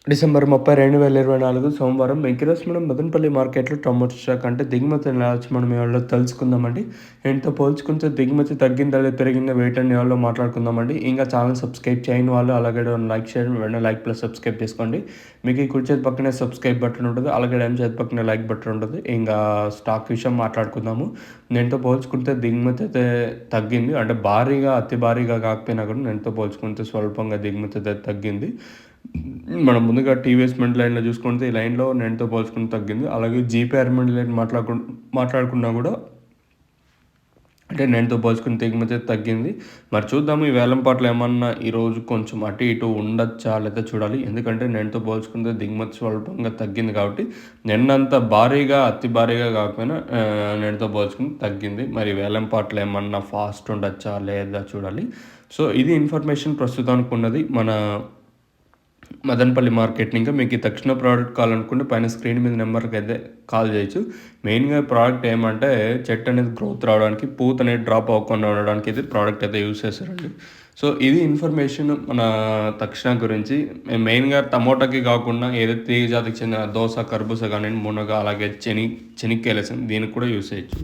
December 30, 2024 సోమవారం వెంకటేశ్వరం మదనపల్లి మార్కెట్‌లో tomato stock అంటే దిగుమతి ఎలా వచ్చి మనం ఇవాళ తెలుసుకుందామండి. దీంతో పోల్చుకుంటే దిగుమతి తగ్గిందా లేదా పెరిగిందా వేటని ఇవాళ మాట్లాడుకుందామండి. ఇంకా ఛానల్ సబ్స్క్రైబ్ చేయని వాళ్ళు అలాగే లైక్ చేయండి. వెంటనే లైక్ ప్లస్ సబ్స్క్రైబ్ చేసుకోండి. మీకు ఈ కుడి చేతి పక్కనే సబ్స్క్రైబ్ బటన్ ఉంటుంది. అలాగే ఎడమ చేతి పక్కనే లైక్ బటన్ ఉంటుంది. ఇంకా స్టాక్ విషయం మాట్లాడుకుందాము. దీంతో పోల్చుకుంటే దిగుమతి అయితే తగ్గింది. అంటే భారీగా అతి భారీగా కాకపోయినా కూడా దీంతో పోల్చుకుంటే స్వల్పంగా దిగుమతి అయితే తగ్గింది. మనం ముందుగా టీవీఎస్ మిడ్ లైన్‌లో చూసుకుంటే ఈ లైన్‌లో నేనుతో పోల్చుకుంటే తగ్గింది. అలాగే జీపీఆర్ మిడ్ లైన్ మాట్లాడుకున్నా కూడా అంటే నేనుతో పోల్చుకుని దిగుమతి తగ్గింది. మరి చూద్దాము ఈ వేలం పాటలు ఏమన్నా ఈరోజు కొంచెం అటు ఇటు ఉండొచ్చా లేదా చూడాలి. ఎందుకంటే నేనుతో పోల్చుకుంటే దిగుమతి స్వల్పంగా తగ్గింది కాబట్టి నిన్నంత భారీగా అతి భారీగా కాకపోయినా నేనుతో పోల్చుకుని తగ్గింది. మరి వేలం పాటలు ఏమన్నా ఫాస్ట్ ఉండొచ్చా లేదా చూడాలి. సో ఇది ఇన్ఫర్మేషన్ ప్రస్తుతానికి ఉన్నది మన మదనపల్లి మార్కెట్‌ని. ఇంకా మీకు ఈ తక్షణ ప్రోడక్ట్ కావాలనుకుంటే పైన స్క్రీన్ మీద నెంబర్‌కి అయితే కాల్ చేయొచ్చు. మెయిన్‌గా ప్రోడక్ట్ ఏమంటే చెట్టు అనేది గ్రోత్ రావడానికి, పూత అనేది డ్రాప్ అవ్వకుండా ఉండడానికి ఇది ప్రోడక్ట్ అయితే యూజ్ చేస్తారండి. సో ఇది ఇన్ఫర్మేషన్ మన తక్షణ గురించి. మెయిన్‌గా టమోటాకి కాకుండా ఏదైతే తీగ జాతికి చెందిన దోస, కర్బూజ కానివ్వండి, మునగ అలాగే చెనిక్కాయలు దీనికి కూడా యూజ్ చేయొచ్చు.